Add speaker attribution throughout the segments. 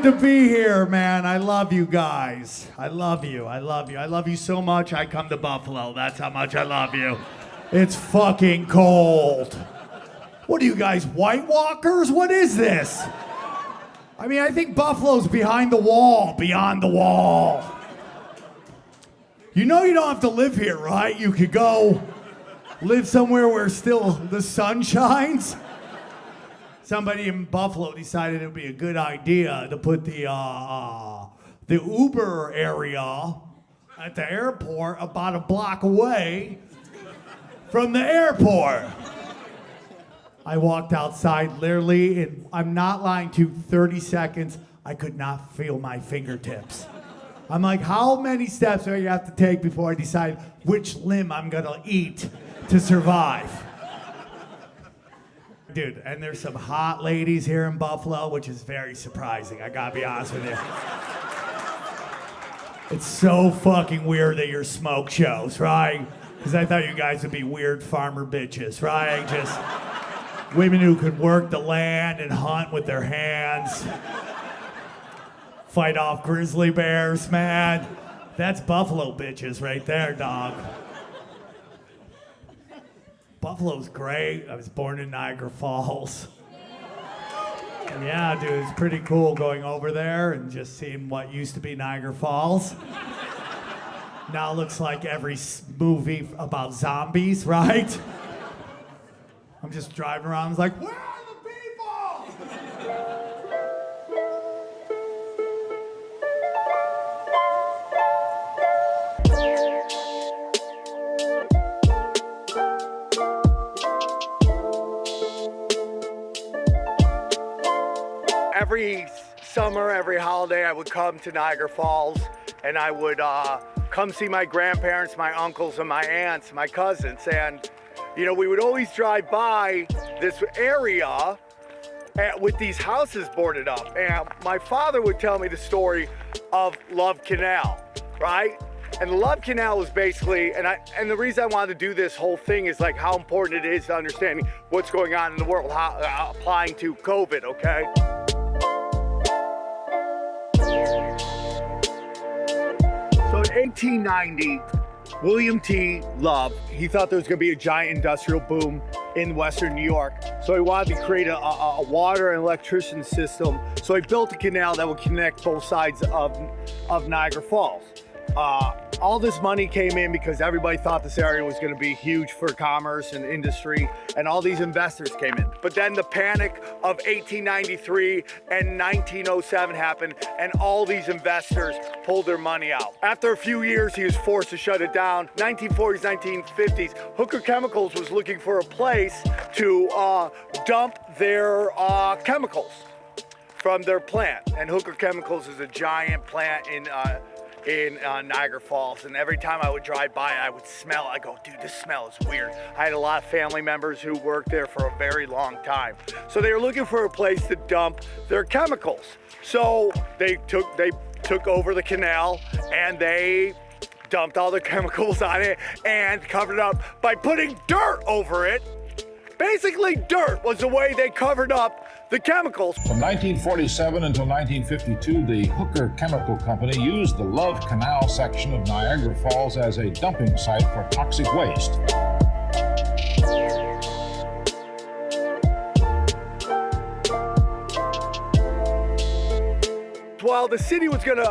Speaker 1: good to be here, man. I love you guys. I love you. I love you. I love you so much. I come to Buffalo. That's how much I love you. It's fucking cold. What are you guys, White Walkers? What is this? I mean, I think Buffalo's behind the wall, beyond the wall. You know you don't have to live here, right? You could go live somewhere where still the sun shines. Somebody in Buffalo decided it would be a good idea to put the Uber area at the airport about a block away from the airport. I walked outside literally, and I'm not lying to you, 30 seconds, I could not feel my fingertips. I'm like, how many steps do I have to take before I decide which limb I'm gonna eat to survive? Dude, and there's some hot ladies here in Buffalo, which is very surprising, I gotta be honest with you. It's so fucking weird that you're smoke shows, right? Because I thought you guys would be weird farmer bitches, right? Just women who could work the land and hunt with their hands. Fight off grizzly bears, man. That's Buffalo bitches right there, dog. Buffalo's great. I was born in Niagara Falls. Yeah, dude, it's pretty cool going over there and just seeing what used to be Niagara Falls. Now it looks like every movie about zombies, right? I'm just driving around, I was like, where are the people?
Speaker 2: Every summer, every holiday, I would come to Niagara Falls and I would come see my grandparents, my uncles, and my aunts, my cousins. And, you know, we would always drive by this area with these houses boarded up. And my father would tell me the story of Love Canal, right? And the Love Canal was basically, and the reason I wanted to do this whole thing is like how important it is to understanding what's going on in the world, how, applying to COVID, okay? So in 1890, William T. Love, he thought there was gonna be a giant industrial boom in Western New York. So he wanted to create a water and electricity system. So he built a canal that would connect both sides of Niagara Falls. All this money came in because everybody thought this area was going to be huge for commerce and industry, and all these investors came in. But then the panic of 1893 and 1907 happened, and all these investors pulled their money out. After a few years, he was forced to shut it down. 1940s, 1950s, Hooker Chemicals was looking for a place to dump their chemicals from their plant. And Hooker Chemicals is a giant plant in Niagara Falls, and every time I would drive by, I would smell. I go, dude, this smell is weird. I had a lot of family members who worked there for a very long time, so they were looking for a place to dump their chemicals. So they took over the canal and they dumped all the chemicals on it and covered it up by putting dirt over it. Basically, dirt was the way they covered up the chemicals.
Speaker 3: From 1947 until 1952, the Hooker Chemical Company used the Love Canal section of Niagara Falls as a dumping site for toxic waste.
Speaker 2: Well, the city was gonna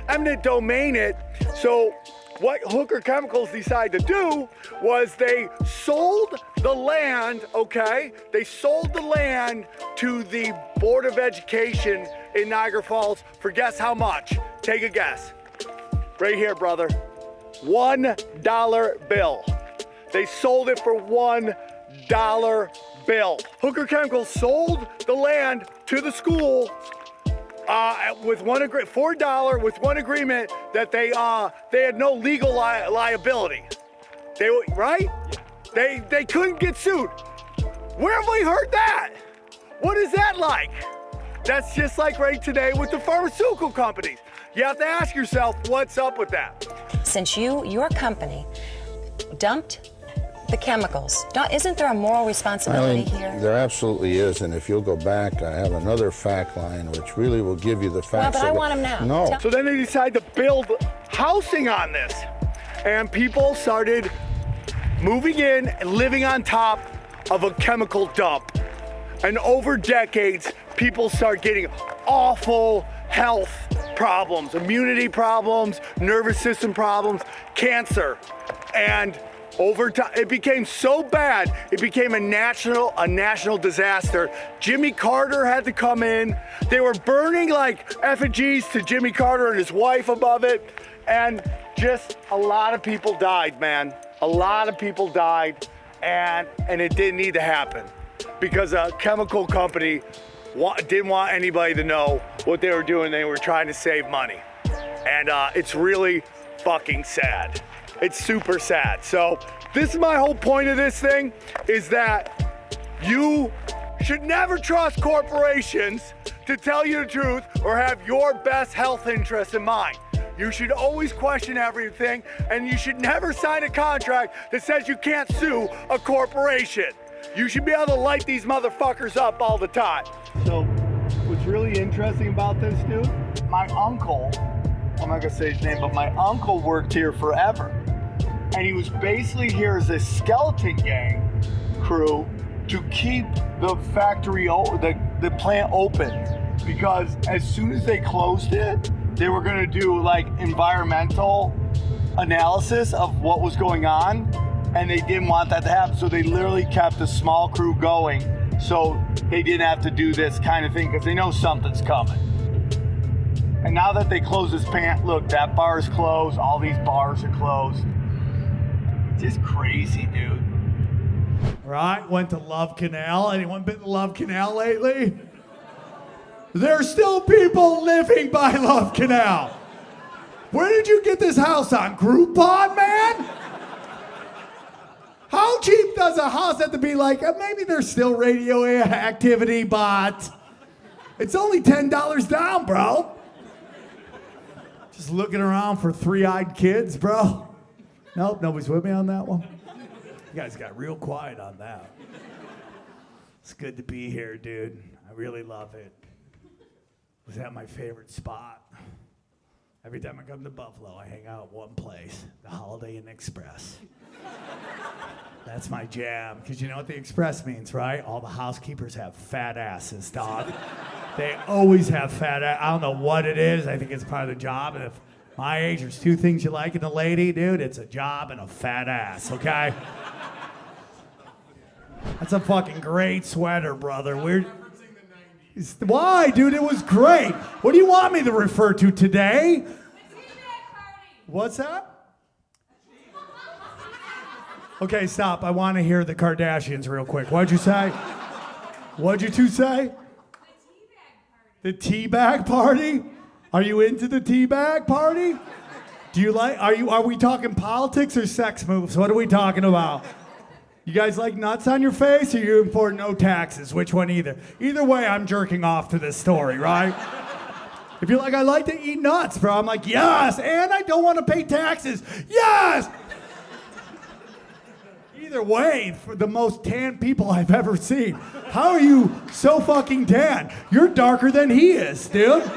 Speaker 2: eminent domain it, so what Hooker Chemicals decided to do was they sold the land, okay? They sold the land to the Board of Education in Niagara Falls for guess how much? Take a guess. Right here, brother. $1 bill. They sold it for $1 bill. Hooker Chemicals sold the land to the school with $4 with one agreement that they had no legal liability. Right? Yeah. They couldn't get sued. Where have we heard that? What is that like? That's just like right today with the pharmaceutical companies. You have to ask yourself, what's up with that?
Speaker 4: Since your company dumped the chemicals. Isn't there a moral responsibility
Speaker 5: Eileen,
Speaker 4: here?
Speaker 5: there absolutely is, and if you'll go back, I have another fact line which really will give you the facts.
Speaker 4: Well, but I want them now.
Speaker 5: No.
Speaker 2: So then they decided to build housing on this. And people started moving in and living on top of a chemical dump. And over decades, people start getting awful health problems, immunity problems, nervous system problems, cancer. And over time, it became so bad, it became a national disaster. Jimmy Carter had to come in. They were burning like effigies to Jimmy Carter and his wife above it. And just a lot of people died, man. A lot of people died, and it didn't need to happen because a chemical company didn't want anybody to know what they were doing. They were trying to save money. And it's really fucking sad. It's super sad. So this is my whole point of this thing, is that you should never trust corporations to tell you the truth or have your best health interests in mind. You should always question everything, and you should never sign a contract that says you can't sue a corporation. You should be able to light these motherfuckers up all the time. So what's really interesting about this dude, my uncle, I'm not gonna say his name, but my uncle worked here forever. And he was basically here as a skeleton gang crew to keep the factory, the plant open. Because as soon as they closed it, they were gonna do like environmental analysis of what was going on, and they didn't want that to happen. So they literally kept a small crew going so they didn't have to do this kind of thing because they know something's coming. And now that they closed this plant, look, that bar is closed, all these bars are closed. Just crazy, dude.
Speaker 1: Right, went to Love Canal. Anyone been to Love Canal lately? There's still people living by Love Canal. Where did you get this house on? Groupon, man? How cheap does a house have to be? Like, maybe there's still radio activity, but it's only $10 down, bro. Just looking around for three-eyed kids, bro. Nope, nobody's with me on that one. You guys got real quiet on that. It's good to be here, dude. I really love it. Was that my favorite spot? Every time I come to Buffalo, I hang out at one place, the Holiday Inn Express. That's my jam, because you know what the Express means, right? All the housekeepers have fat asses, dog. They always have fat ass. I don't know what it is. I think it's part of the job. And if my age, there's two things you like in a lady, dude. It's a job and a fat ass, okay? That's a fucking great sweater, brother. Why, dude? It was great. What do you want me to refer to today? What's that? Okay, stop. I want to hear the Kardashians real quick. What'd you say? What'd you two say? The teabag party? Are you into the teabag party? Do you like, are we talking politics or sex moves? What are we talking about? You guys like nuts on your face, or you in for no taxes? Which one either? Either way, I'm jerking off to this story, right? If you're like, I like to eat nuts, bro, I'm like, yes, and I don't want to pay taxes. Yes! Either way, for the most tan people I've ever seen. How are you so fucking tan? You're darker than he is, dude.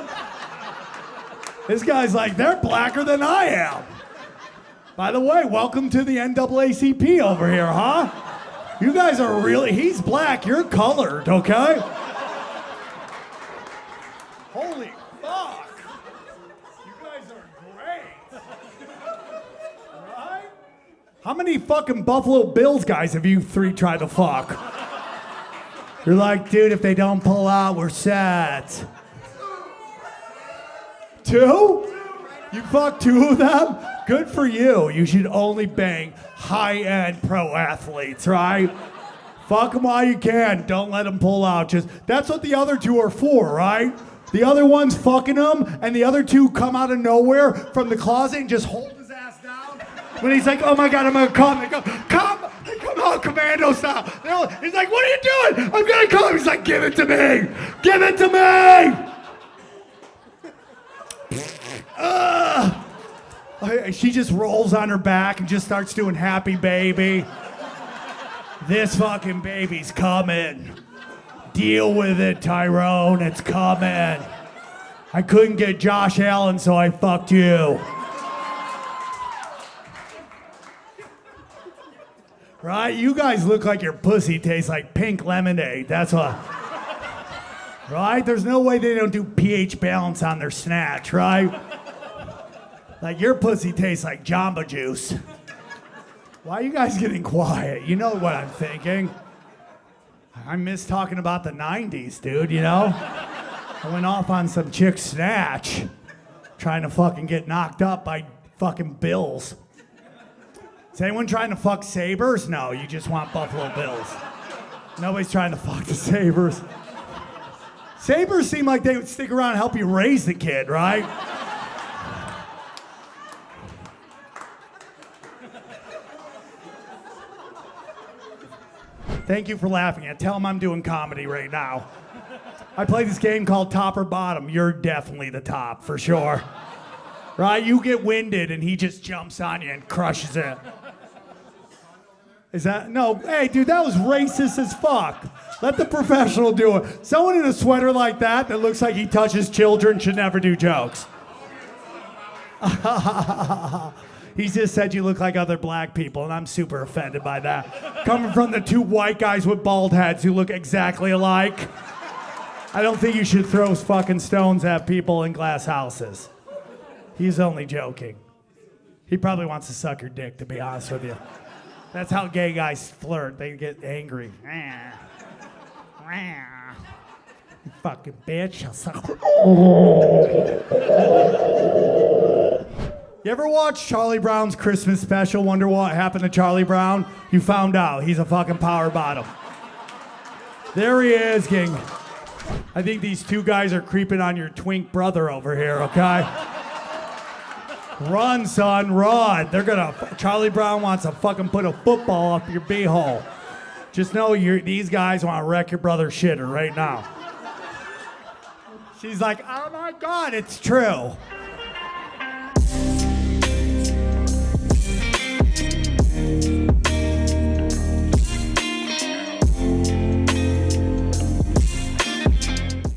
Speaker 1: This guy's like, they're blacker than I am. By the way, welcome to the NAACP over here, huh? You guys are really, he's black, you're colored, okay? Holy fuck. You guys are great. Right? How many fucking Buffalo Bills guys have you three tried to fuck? You're like, dude, if they don't pull out, we're set. Two? You fucked two of them? Good for you. You should only bang high-end pro athletes, right? Fuck them while you can. Don't let them pull out. That's what the other two are for, right? The other one's fucking them, and the other two come out of nowhere from the closet and just hold his ass down. When he's like, oh my God, I'm gonna come. They go, come. They come out commando style. He's like, what are you doing? I'm gonna come. He's like, give it to me. Give it to me. She just rolls on her back and just starts doing happy baby. This fucking baby's coming. Deal with it, Tyrone. It's coming. I couldn't get Josh Allen, so I fucked you. Right? You guys look like your pussy tastes like pink lemonade. That's what. Right? There's no way they don't do pH balance on their snatch, right? Like your pussy tastes like Jamba Juice. Why are you guys getting quiet? You know what I'm thinking. I miss talking about the 90s, dude, you know? I went off on some chick snatch trying to fucking get knocked up by fucking Bills. Is anyone trying to fuck Sabres? No, you just want Buffalo Bills. Nobody's trying to fuck the Sabres. Sabres seem like they would stick around and help you raise the kid, right? Thank you for laughing. I tell them I'm doing comedy right now. I play this game called Top or Bottom. You're definitely the top, for sure. Right? You get winded and he just jumps on you and crushes it. Is that? No. Hey, dude, that was racist as fuck. Let the professional do it. Someone in a sweater like that looks like he touches children should never do jokes. He just said you look like other black people, and I'm super offended by that. Coming from the two white guys with bald heads who look exactly alike, I don't think you should throw fucking stones at people in glass houses. He's only joking. He probably wants to suck your dick, to be honest with you. That's how gay guys flirt. They get angry. You fucking bitch. I'll suck. You ever watch Charlie Brown's Christmas special? Wonder what happened to Charlie Brown? You found out. He's a fucking power bottom. There he is, gang. I think these two guys are creeping on your twink brother over here, okay? Run, son, run. Charlie Brown wants to fucking put a football up your beehole. Just know these guys want to wreck your brother's shitter right now. She's like, oh my God, it's true.